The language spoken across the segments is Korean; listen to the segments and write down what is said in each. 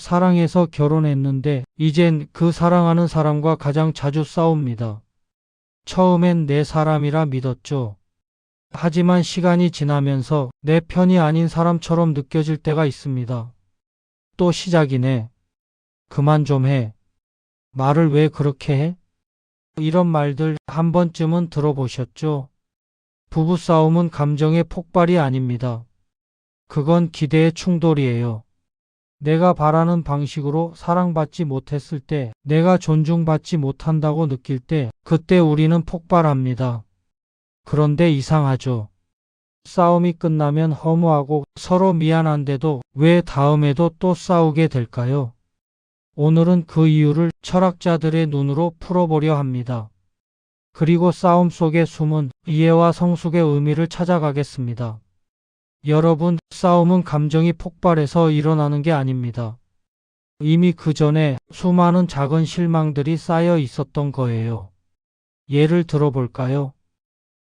사랑해서 결혼했는데 이젠 그 사랑하는 사람과 가장 자주 싸웁니다. 처음엔 내 사람이라 믿었죠. 하지만 시간이 지나면서 내 편이 아닌 사람처럼 느껴질 때가 있습니다. 또 시작이네. 그만 좀 해. 말을 왜 그렇게 해? 이런 말들 한 번쯤은 들어보셨죠? 부부싸움은 감정의 폭발이 아닙니다. 그건 기대의 충돌이에요. 내가 바라는 방식으로 사랑받지 못했을 때, 내가 존중받지 못한다고 느낄 때, 그때 우리는 폭발합니다. 그런데 이상하죠. 싸움이 끝나면 허무하고 서로 미안한데도 왜 다음에도 또 싸우게 될까요? 오늘은 그 이유를 철학자들의 눈으로 풀어보려 합니다. 그리고 싸움 속에 숨은 이해와 성숙의 의미를 찾아가겠습니다. 여러분, 싸움은 감정이 폭발해서 일어나는 게 아닙니다. 이미 그 전에 수많은 작은 실망들이 쌓여 있었던 거예요. 예를 들어볼까요?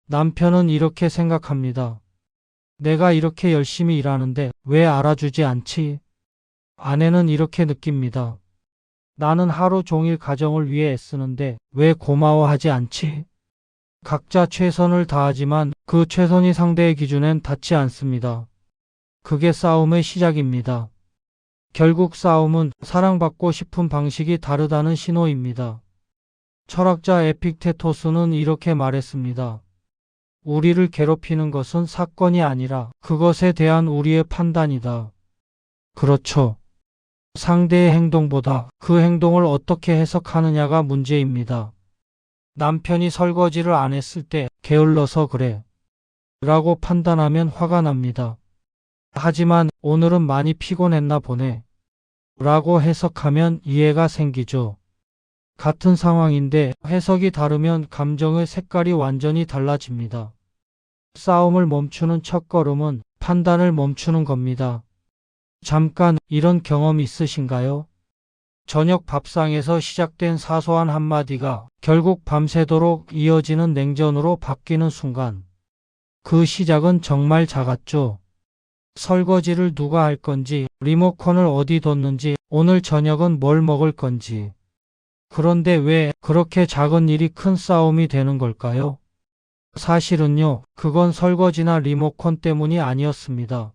남편은 이렇게 생각합니다. 내가 이렇게 열심히 일하는데 왜 알아주지 않지? 아내는 이렇게 느낍니다. 나는 하루 종일 가정을 위해 애쓰는데 왜 고마워하지 않지? 각자 최선을 다하지만 그 최선이 상대의 기준엔 닿지 않습니다. 그게 싸움의 시작입니다. 결국 싸움은 사랑받고 싶은 방식이 다르다는 신호입니다. 철학자 에픽테토스는 이렇게 말했습니다. 우리를 괴롭히는 것은 사건이 아니라 그것에 대한 우리의 판단이다. 그렇죠. 상대의 행동보다 그 행동을 어떻게 해석하느냐가 문제입니다. 남편이 설거지를 안 했을 때 게을러서 그래 라고 판단하면 화가 납니다. 하지만 오늘은 많이 피곤했나 보네 라고 해석하면 이해가 생기죠. 같은 상황인데 해석이 다르면 감정의 색깔이 완전히 달라집니다. 싸움을 멈추는 첫걸음은 판단을 멈추는 겁니다. 잠깐 이런 경험 있으신가요? 저녁 밥상에서 시작된 사소한 한마디가 결국 밤새도록 이어지는 냉전으로 바뀌는 순간. 그 시작은 정말 작았죠. 설거지를 누가 할 건지, 리모컨을 어디 뒀는지, 오늘 저녁은 뭘 먹을 건지. 그런데 왜 그렇게 작은 일이 큰 싸움이 되는 걸까요? 사실은요, 그건 설거지나 리모컨 때문이 아니었습니다.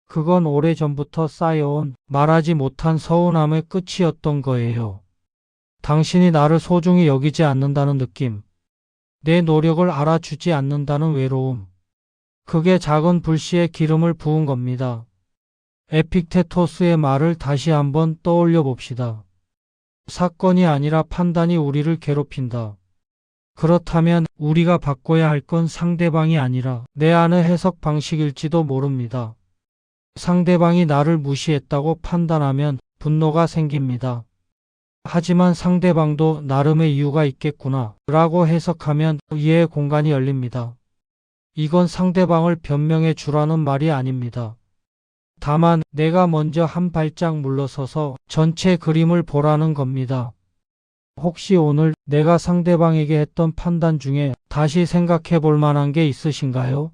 그건 오래전부터 쌓여온 말하지 못한 서운함의 끝이었던 거예요. 당신이 나를 소중히 여기지 않는다는 느낌, 내 노력을 알아주지 않는다는 외로움. 그게 작은 불씨에 기름을 부은 겁니다. 에픽테토스의 말을 다시 한번 떠올려 봅시다. 사건이 아니라 판단이 우리를 괴롭힌다. 그렇다면 우리가 바꿔야 할 건 상대방이 아니라 내 안의 해석 방식일지도 모릅니다. 상대방이 나를 무시했다고 판단하면 분노가 생깁니다. 하지만 상대방도 나름의 이유가 있겠구나 라고 해석하면 이해의 공간이 열립니다. 이건 상대방을 변명해 주라는 말이 아닙니다. 다만 내가 먼저 한 발짝 물러서서 전체 그림을 보라는 겁니다. 혹시 오늘 내가 상대방에게 했던 판단 중에 다시 생각해 볼 만한 게 있으신가요?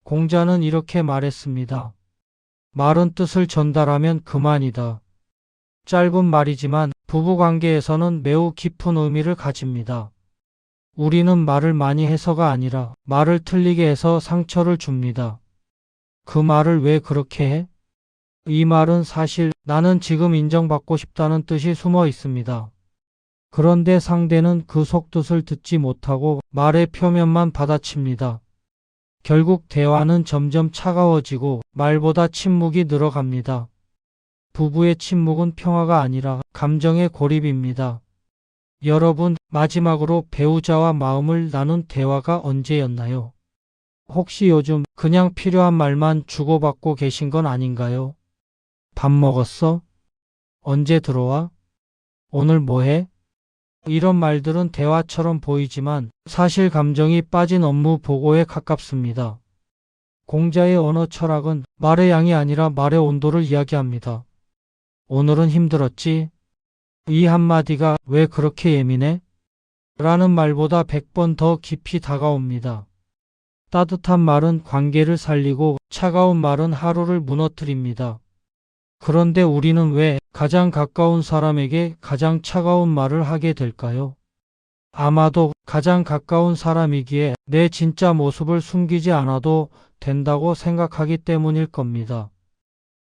공자는 이렇게 말했습니다. 말은 뜻을 전달하면 그만이다. 짧은 말이지만 부부관계에서는 매우 깊은 의미를 가집니다. 우리는 말을 많이 해서가 아니라 말을 틀리게 해서 상처를 줍니다. 그 말을 왜 그렇게 해? 이 말은 사실 나는 지금 인정받고 싶다는 뜻이 숨어 있습니다. 그런데 상대는 그 속뜻을 듣지 못하고 말의 표면만 받아칩니다. 결국 대화는 점점 차가워지고 말보다 침묵이 늘어갑니다. 부부의 침묵은 평화가 아니라 감정의 고립입니다. 여러분, 마지막으로 배우자와 마음을 나눈 대화가 언제였나요? 혹시 요즘 그냥 필요한 말만 주고받고 계신 건 아닌가요? 밥 먹었어? 언제 들어와? 오늘 뭐 해? 이런 말들은 대화처럼 보이지만 사실 감정이 빠진 업무 보고에 가깝습니다. 공자의 언어 철학은 말의 양이 아니라 말의 온도를 이야기합니다. 오늘은 힘들었지? 이 한마디가 왜 그렇게 예민해? 라는 말보다 100번 더 깊이 다가옵니다. 따뜻한 말은 관계를 살리고 차가운 말은 하루를 무너뜨립니다. 그런데 우리는 왜 가장 가까운 사람에게 가장 차가운 말을 하게 될까요? 아마도 가장 가까운 사람이기에 내 진짜 모습을 숨기지 않아도 된다고 생각하기 때문일 겁니다.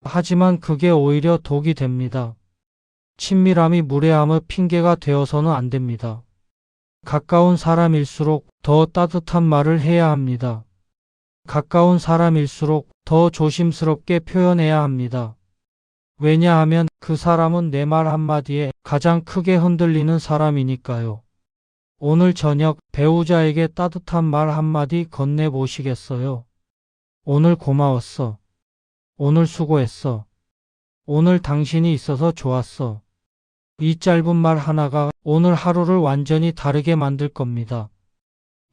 하지만 그게 오히려 독이 됩니다. 친밀함이 무례함의 핑계가 되어서는 안 됩니다. 가까운 사람일수록 더 따뜻한 말을 해야 합니다. 가까운 사람일수록 더 조심스럽게 표현해야 합니다. 왜냐하면 그 사람은 내 말 한마디에 가장 크게 흔들리는 사람이니까요. 오늘 저녁 배우자에게 따뜻한 말 한마디 건네보시겠어요? 오늘 고마웠어. 오늘 수고했어. 오늘 당신이 있어서 좋았어. 이 짧은 말 하나가 오늘 하루를 완전히 다르게 만들 겁니다.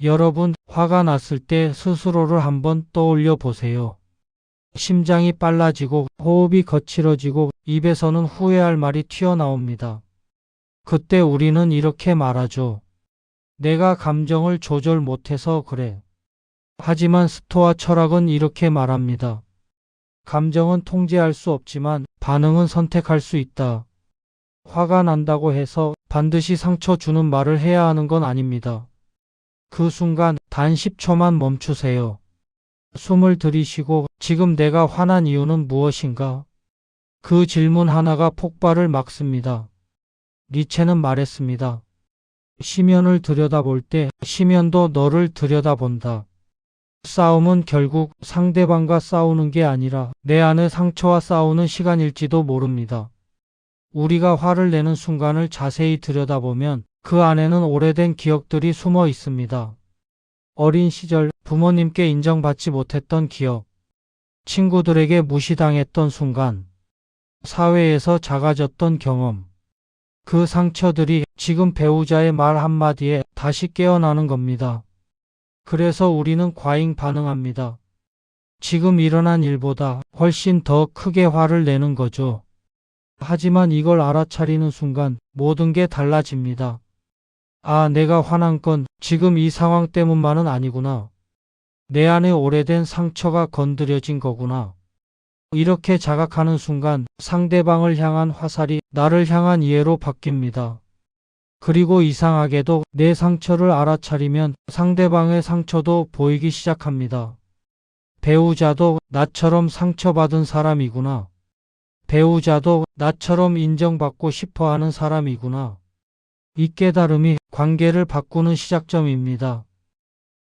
여러분, 화가 났을 때 스스로를 한번 떠올려 보세요. 심장이 빨라지고 호흡이 거칠어지고 입에서는 후회할 말이 튀어나옵니다. 그때 우리는 이렇게 말하죠. 내가 감정을 조절 못해서 그래. 하지만 스토아 철학은 이렇게 말합니다. 감정은 통제할 수 없지만 반응은 선택할 수 있다. 화가 난다고 해서 반드시 상처 주는 말을 해야 하는 건 아닙니다. 그 순간 단 10초만 멈추세요. 숨을 들이쉬고 지금 내가 화난 이유는 무엇인가? 그 질문 하나가 폭발을 막습니다. 니체는 말했습니다. 시면을 들여다볼 때 시면도 너를 들여다본다. 싸움은 결국 상대방과 싸우는 게 아니라 내 안의 상처와 싸우는 시간일지도 모릅니다. 우리가 화를 내는 순간을 자세히 들여다보면 그 안에는 오래된 기억들이 숨어 있습니다. 어린 시절 부모님께 인정받지 못했던 기억, 친구들에게 무시당했던 순간, 사회에서 작아졌던 경험, 그 상처들이 지금 배우자의 말 한마디에 다시 깨어나는 겁니다. 그래서 우리는 과잉 반응합니다. 지금 일어난 일보다 훨씬 더 크게 화를 내는 거죠. 하지만 이걸 알아차리는 순간 모든 게 달라집니다. 아, 내가 화난 건 지금 이 상황 때문만은 아니구나. 내 안에 오래된 상처가 건드려진 거구나. 이렇게 자각하는 순간 상대방을 향한 화살이 나를 향한 이해로 바뀝니다. 그리고 이상하게도 내 상처를 알아차리면 상대방의 상처도 보이기 시작합니다. 배우자도 나처럼 상처받은 사람이구나. 배우자도 나처럼 인정받고 싶어 하는 사람이구나. 이 깨달음이 관계를 바꾸는 시작점입니다.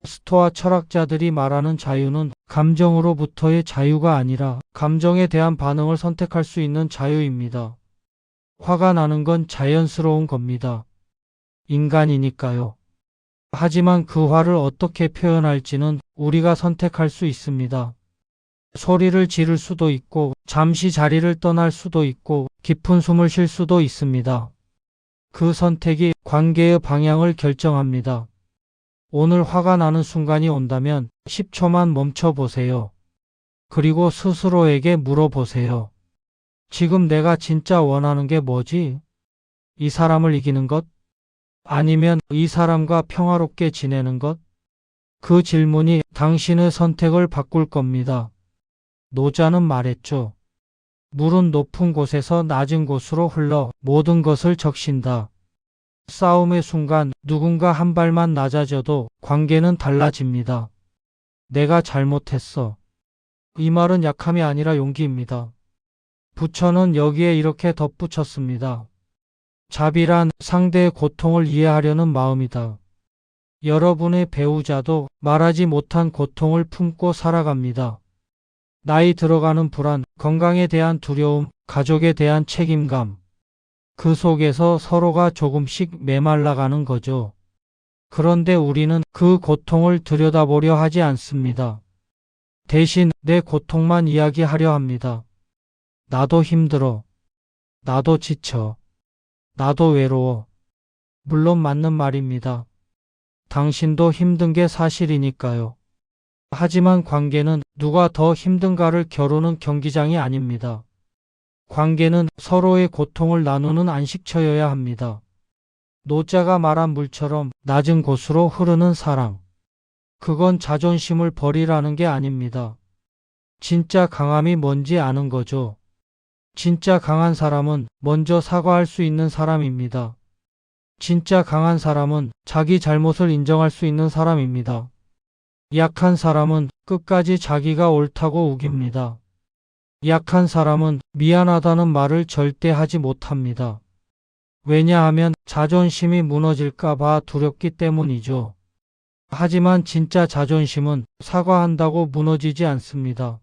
스토아 철학자들이 말하는 자유는 감정으로부터의 자유가 아니라 감정에 대한 반응을 선택할 수 있는 자유입니다. 화가 나는 건 자연스러운 겁니다. 인간이니까요. 하지만 그 화를 어떻게 표현할지는 우리가 선택할 수 있습니다. 소리를 지를 수도 있고 잠시 자리를 떠날 수도 있고 깊은 숨을 쉴 수도 있습니다. 그 선택이 관계의 방향을 결정합니다. 오늘 화가 나는 순간이 온다면 10초만 멈춰보세요. 그리고 스스로에게 물어보세요. 지금 내가 진짜 원하는 게 뭐지? 이 사람을 이기는 것? 아니면 이 사람과 평화롭게 지내는 것? 그 질문이 당신의 선택을 바꿀 겁니다. 노자는 말했죠. 물은 높은 곳에서 낮은 곳으로 흘러 모든 것을 적신다. 싸움의 순간 누군가 한 발만 낮아져도 관계는 달라집니다. 내가 잘못했어. 이 말은 약함이 아니라 용기입니다. 부처는 여기에 이렇게 덧붙였습니다. 자비란 상대의 고통을 이해하려는 마음이다. 여러분의 배우자도 말하지 못한 고통을 품고 살아갑니다. 나이 들어가는 불안, 건강에 대한 두려움, 가족에 대한 책임감. 그 속에서 서로가 조금씩 메말라가는 거죠. 그런데 우리는 그 고통을 들여다보려 하지 않습니다. 대신 내 고통만 이야기하려 합니다. 나도 힘들어. 나도 지쳐. 나도 외로워. 물론 맞는 말입니다. 당신도 힘든 게 사실이니까요. 하지만 관계는 누가 더 힘든가를 겨루는 경기장이 아닙니다. 관계는 서로의 고통을 나누는 안식처여야 합니다. 노자가 말한 물처럼 낮은 곳으로 흐르는 사랑. 그건 자존심을 버리라는 게 아닙니다. 진짜 강함이 뭔지 아는 거죠. 진짜 강한 사람은 먼저 사과할 수 있는 사람입니다. 진짜 강한 사람은 자기 잘못을 인정할 수 있는 사람입니다. 약한 사람은 끝까지 자기가 옳다고 우깁니다. 약한 사람은 미안하다는 말을 절대 하지 못합니다. 왜냐하면 자존심이 무너질까봐 두렵기 때문이죠. 하지만 진짜 자존심은 사과한다고 무너지지 않습니다.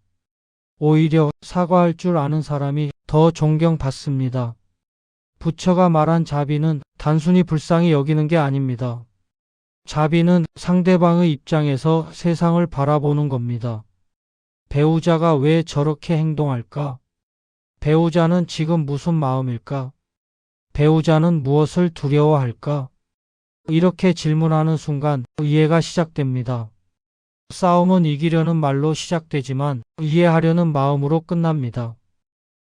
오히려 사과할 줄 아는 사람이 더 존경받습니다. 부처가 말한 자비는 단순히 불쌍히 여기는 게 아닙니다. 자비는 상대방의 입장에서 세상을 바라보는 겁니다. 배우자가 왜 저렇게 행동할까? 배우자는 지금 무슨 마음일까? 배우자는 무엇을 두려워할까? 이렇게 질문하는 순간 이해가 시작됩니다. 싸움은 이기려는 말로 시작되지만 이해하려는 마음으로 끝납니다.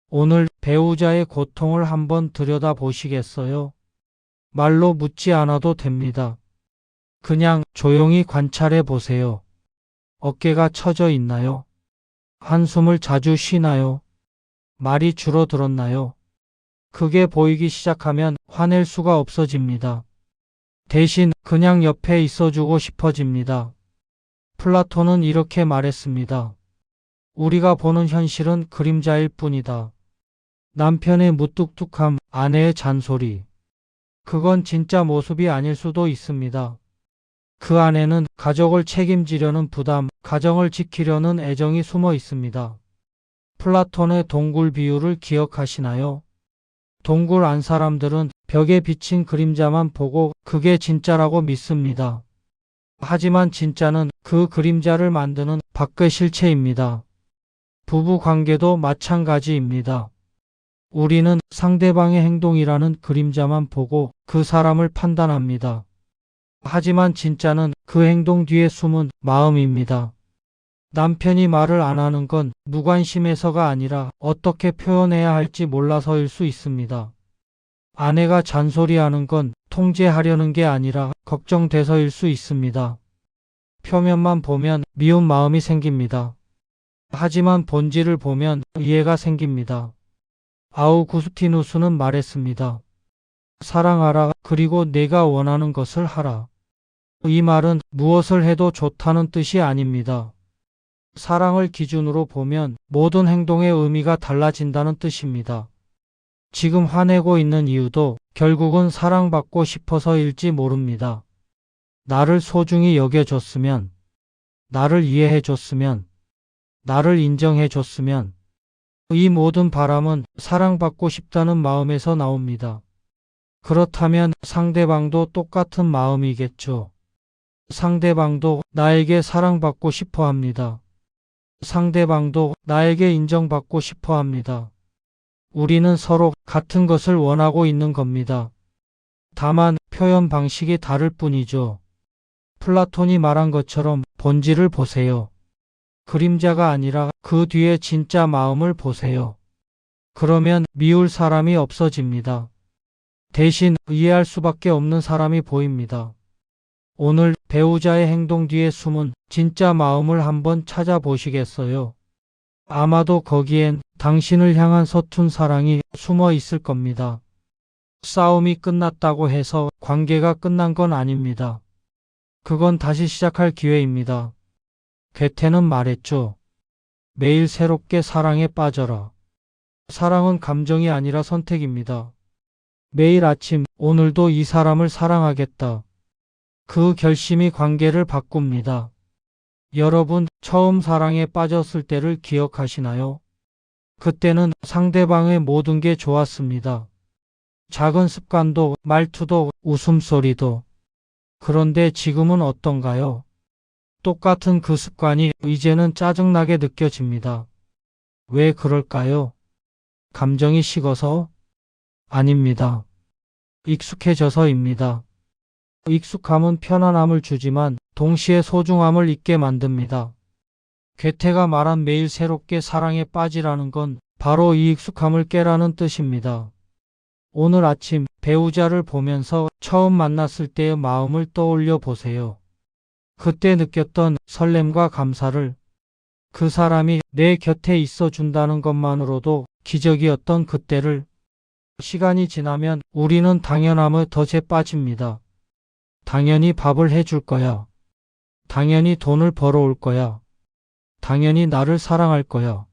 오늘 배우자의 고통을 한번 들여다보시겠어요? 말로 묻지 않아도 됩니다. 그냥 조용히 관찰해 보세요. 어깨가 처져 있나요? 한숨을 자주 쉬나요? 말이 줄어들었나요? 그게 보이기 시작하면 화낼 수가 없어집니다. 대신 그냥 옆에 있어주고 싶어집니다. 플라톤은 이렇게 말했습니다. 우리가 보는 현실은 그림자일 뿐이다. 남편의 무뚝뚝함, 아내의 잔소리. 그건 진짜 모습이 아닐 수도 있습니다. 그 안에는 가족을 책임지려는 부담, 가정을 지키려는 애정이 숨어 있습니다. 플라톤의 동굴 비유를 기억하시나요? 동굴 안 사람들은 벽에 비친 그림자만 보고 그게 진짜라고 믿습니다. 하지만 진짜는 그 그림자를 만드는 밖의 실체입니다. 부부 관계도 마찬가지입니다. 우리는 상대방의 행동이라는 그림자만 보고 그 사람을 판단합니다. 하지만 진짜는 그 행동 뒤에 숨은 마음입니다. 남편이 말을 안 하는 건 무관심해서가 아니라 어떻게 표현해야 할지 몰라서일 수 있습니다. 아내가 잔소리하는 건 통제하려는 게 아니라 걱정돼서일 수 있습니다. 표면만 보면 미운 마음이 생깁니다. 하지만 본질을 보면 이해가 생깁니다. 아우구스티누스는 말했습니다. 사랑하라, 그리고 내가 원하는 것을 하라. 이 말은 무엇을 해도 좋다는 뜻이 아닙니다. 사랑을 기준으로 보면 모든 행동의 의미가 달라진다는 뜻입니다. 지금 화내고 있는 이유도 결국은 사랑받고 싶어서일지 모릅니다. 나를 소중히 여겨줬으면, 나를 이해해줬으면, 나를 인정해줬으면, 이 모든 바람은 사랑받고 싶다는 마음에서 나옵니다. 그렇다면 상대방도 똑같은 마음이겠죠. 상대방도 나에게 사랑받고 싶어 합니다. 상대방도 나에게 인정받고 싶어 합니다. 우리는 서로 같은 것을 원하고 있는 겁니다. 다만 표현 방식이 다를 뿐이죠. 플라톤이 말한 것처럼 본질을 보세요. 그림자가 아니라 그 뒤에 진짜 마음을 보세요. 그러면 미울 사람이 없어집니다. 대신 이해할 수밖에 없는 사람이 보입니다. 오늘 배우자의 행동 뒤에 숨은 진짜 마음을 한번 찾아보시겠어요? 아마도 거기엔 당신을 향한 서툰 사랑이 숨어 있을 겁니다. 싸움이 끝났다고 해서 관계가 끝난 건 아닙니다. 그건 다시 시작할 기회입니다. 괴테는 말했죠. 매일 새롭게 사랑에 빠져라. 사랑은 감정이 아니라 선택입니다. 매일 아침 오늘도 이 사람을 사랑하겠다. 그 결심이 관계를 바꿉니다. 여러분, 처음 사랑에 빠졌을 때를 기억하시나요? 그때는 상대방의 모든 게 좋았습니다. 작은 습관도, 말투도, 웃음소리도. 그런데 지금은 어떤가요? 똑같은 그 습관이 이제는 짜증나게 느껴집니다. 왜 그럴까요? 감정이 식어서? 아닙니다. 익숙해져서입니다. 익숙함은 편안함을 주지만 동시에 소중함을 잊게 만듭니다. 괴테가 말한 매일 새롭게 사랑에 빠지라는 건 바로 이 익숙함을 깨라는 뜻입니다. 오늘 아침 배우자를 보면서 처음 만났을 때의 마음을 떠올려 보세요. 그때 느꼈던 설렘과 감사를, 그 사람이 내 곁에 있어 준다는 것만으로도 기적이었던 그때를 시간이 지나면 우리는 당연함의 덫에 빠집니다. 당연히 밥을 해줄 거야. 당연히 돈을 벌어올 거야. 당연히 나를 사랑할 거야.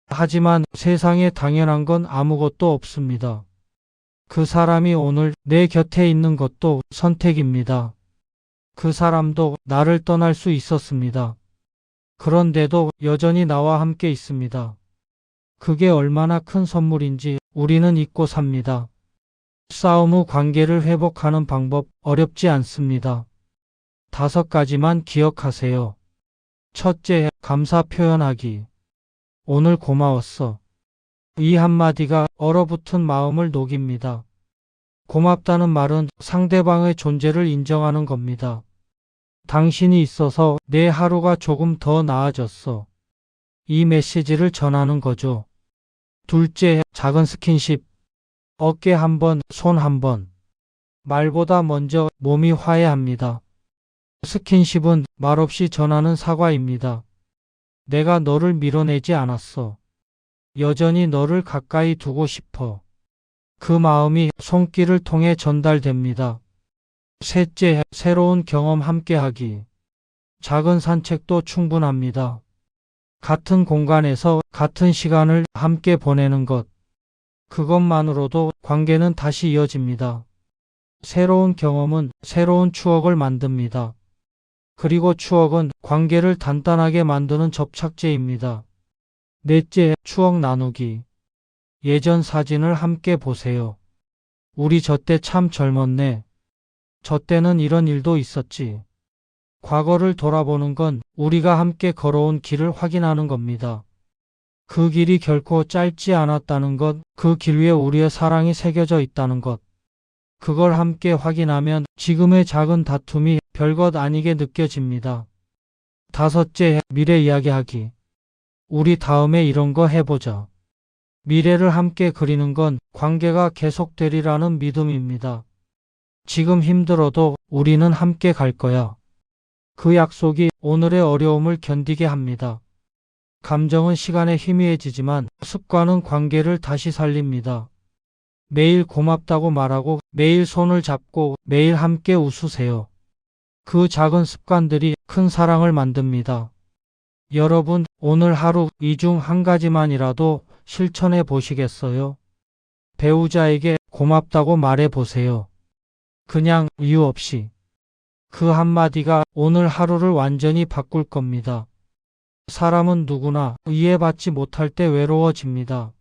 하지만 세상에 당연한 건 아무것도 없습니다. 그 사람이 오늘 내 곁에 있는 것도 선택입니다. 그 사람도 나를 떠날 수 있었습니다. 그런데도 여전히 나와 함께 있습니다. 그게 얼마나 큰 선물인지 우리는 잊고 삽니다. 싸움 후 관계를 회복하는 방법 어렵지 않습니다. 5가지만 기억하세요. 첫째, 감사 표현하기. 오늘 고마웠어. 이 한마디가 얼어붙은 마음을 녹입니다. 고맙다는 말은 상대방의 존재를 인정하는 겁니다. 당신이 있어서 내 하루가 조금 더 나아졌어. 이 메시지를 전하는 거죠. 둘째, 작은 스킨십. 어깨 한 번, 손 한 번. 말보다 먼저 몸이 화해합니다. 스킨십은 말없이 전하는 사과입니다. 내가 너를 밀어내지 않았어. 여전히 너를 가까이 두고 싶어. 그 마음이 손길을 통해 전달됩니다. 셋째, 새로운 경험 함께하기. 작은 산책도 충분합니다. 같은 공간에서 같은 시간을 함께 보내는 것. 그것만으로도 관계는 다시 이어집니다. 새로운 경험은 새로운 추억을 만듭니다. 그리고 추억은 관계를 단단하게 만드는 접착제입니다. 넷째, 추억 나누기. 예전 사진을 함께 보세요. 우리 저때 참 젊었네. 저때는 이런 일도 있었지. 과거를 돌아보는 건 우리가 함께 걸어온 길을 확인하는 겁니다. 그 길이 결코 짧지 않았다는 것, 그 길 위에 우리의 사랑이 새겨져 있다는 것. 그걸 함께 확인하면 지금의 작은 다툼이 별것 아니게 느껴집니다. 다섯째, 미래 이야기하기. 우리 다음에 이런 거 해보자. 미래를 함께 그리는 건 관계가 계속되리라는 믿음입니다. 지금 힘들어도 우리는 함께 갈 거야. 그 약속이 오늘의 어려움을 견디게 합니다. 감정은 시간에 희미해지지만 습관은 관계를 다시 살립니다. 매일 고맙다고 말하고 매일 손을 잡고 매일 함께 웃으세요. 그 작은 습관들이 큰 사랑을 만듭니다. 여러분, 오늘 하루 이 중 한 가지만이라도 실천해 보시겠어요? 배우자에게 고맙다고 말해 보세요. 그냥 이유 없이. 그 한마디가 오늘 하루를 완전히 바꿀 겁니다. 사람은 누구나 이해받지 못할 때 외로워집니다.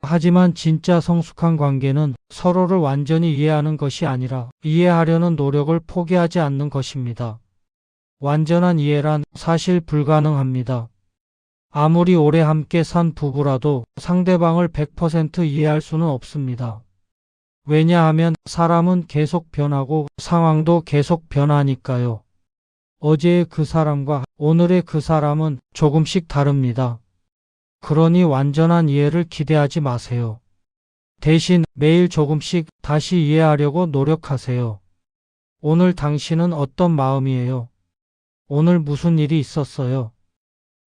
하지만 진짜 성숙한 관계는 서로를 완전히 이해하는 것이 아니라 이해하려는 노력을 포기하지 않는 것입니다. 완전한 이해란 사실 불가능합니다. 아무리 오래 함께 산 부부라도 상대방을 100% 이해할 수는 없습니다. 왜냐하면 사람은 계속 변하고 상황도 계속 변하니까요. 어제의 그 사람과 오늘의 그 사람은 조금씩 다릅니다. 그러니 완전한 이해를 기대하지 마세요. 대신 매일 조금씩 다시 이해하려고 노력하세요. 오늘 당신은 어떤 마음이에요? 오늘 무슨 일이 있었어요?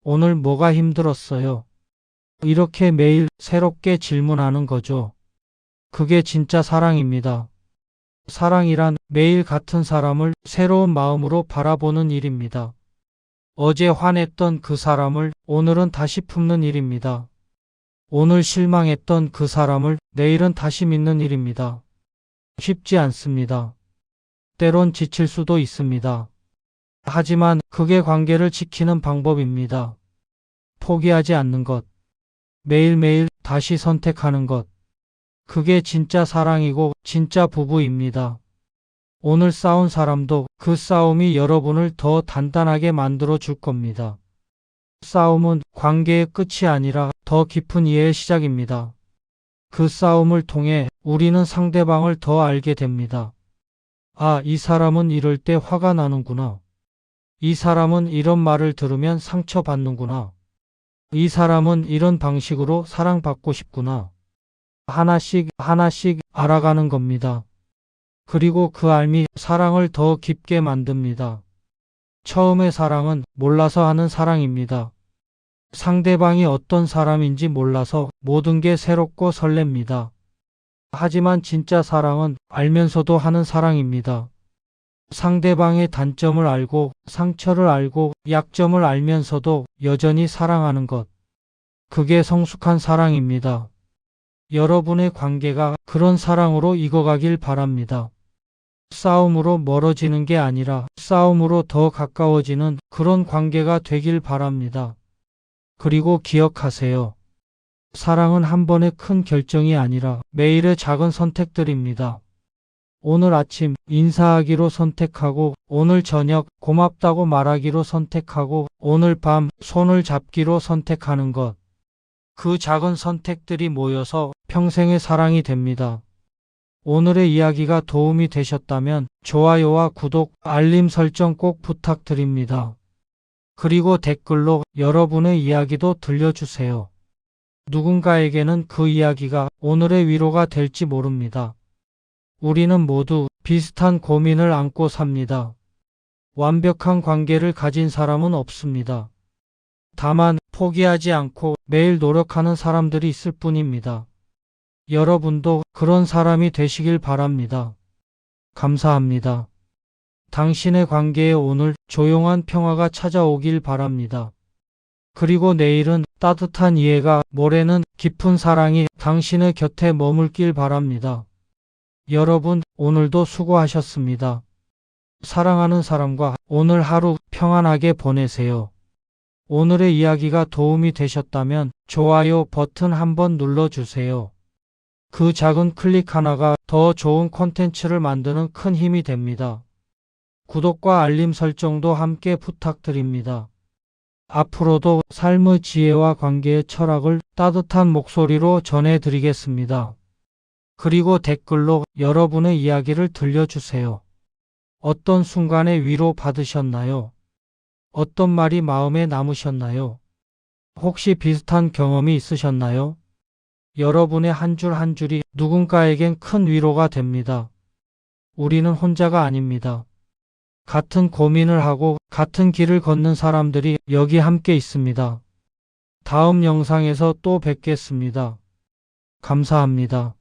오늘 뭐가 힘들었어요? 이렇게 매일 새롭게 질문하는 거죠. 그게 진짜 사랑입니다. 사랑이란 매일 같은 사람을 새로운 마음으로 바라보는 일입니다. 어제 화냈던 그 사람을 오늘은 다시 품는 일입니다. 오늘 실망했던 그 사람을 내일은 다시 믿는 일입니다. 쉽지 않습니다. 때론 지칠 수도 있습니다. 하지만 그게 관계를 지키는 방법입니다. 포기하지 않는 것. 매일매일 다시 선택하는 것. 그게 진짜 사랑이고 진짜 부부입니다. 오늘 싸운 사람도 그 싸움이 여러분을 더 단단하게 만들어 줄 겁니다. 싸움은 관계의 끝이 아니라 더 깊은 이해의 시작입니다. 그 싸움을 통해 우리는 상대방을 더 알게 됩니다. 아, 이 사람은 이럴 때 화가 나는구나. 이 사람은 이런 말을 들으면 상처받는구나. 이 사람은 이런 방식으로 사랑받고 싶구나. 하나씩 하나씩 알아가는 겁니다. 그리고 그 알미 사랑을 더 깊게 만듭니다. 처음의 사랑은 몰라서 하는 사랑입니다. 상대방이 어떤 사람인지 몰라서 모든 게 새롭고 설렙니다. 하지만 진짜 사랑은 알면서도 하는 사랑입니다. 상대방의 단점을 알고 상처를 알고 약점을 알면서도 여전히 사랑하는 것. 그게 성숙한 사랑입니다. 여러분의 관계가 그런 사랑으로 익어가길 바랍니다. 싸움으로 멀어지는 게 아니라 싸움으로 더 가까워지는 그런 관계가 되길 바랍니다. 그리고 기억하세요. 사랑은 한 번의 큰 결정이 아니라 매일의 작은 선택들입니다. 오늘 아침 인사하기로 선택하고, 오늘 저녁 고맙다고 말하기로 선택하고, 오늘 밤 손을 잡기로 선택하는 것. 그 작은 선택들이 모여서 평생의 사랑이 됩니다. 오늘의 이야기가 도움이 되셨다면 좋아요와 구독, 알림 설정 꼭 부탁드립니다. 그리고 댓글로 여러분의 이야기도 들려주세요. 누군가에게는 그 이야기가 오늘의 위로가 될지 모릅니다. 우리는 모두 비슷한 고민을 안고 삽니다. 완벽한 관계를 가진 사람은 없습니다. 다만 포기하지 않고 매일 노력하는 사람들이 있을 뿐입니다. 여러분도 그런 사람이 되시길 바랍니다. 감사합니다. 당신의 관계에 오늘 조용한 평화가 찾아오길 바랍니다. 그리고 내일은 따뜻한 이해가, 모레는 깊은 사랑이 당신의 곁에 머물길 바랍니다. 여러분, 오늘도 수고하셨습니다. 사랑하는 사람과 오늘 하루 평안하게 보내세요. 오늘의 이야기가 도움이 되셨다면 좋아요 버튼 한번 눌러주세요. 그 작은 클릭 하나가 더 좋은 콘텐츠를 만드는 큰 힘이 됩니다. 구독과 알림 설정도 함께 부탁드립니다. 앞으로도 삶의 지혜와 관계의 철학을 따뜻한 목소리로 전해드리겠습니다. 그리고 댓글로 여러분의 이야기를 들려주세요. 어떤 순간에 위로 받으셨나요? 어떤 말이 마음에 남으셨나요? 혹시 비슷한 경험이 있으셨나요? 여러분의 한 줄 한 줄이 누군가에겐 큰 위로가 됩니다. 우리는 혼자가 아닙니다. 같은 고민을 하고 같은 길을 걷는 사람들이 여기 함께 있습니다. 다음 영상에서 또 뵙겠습니다. 감사합니다.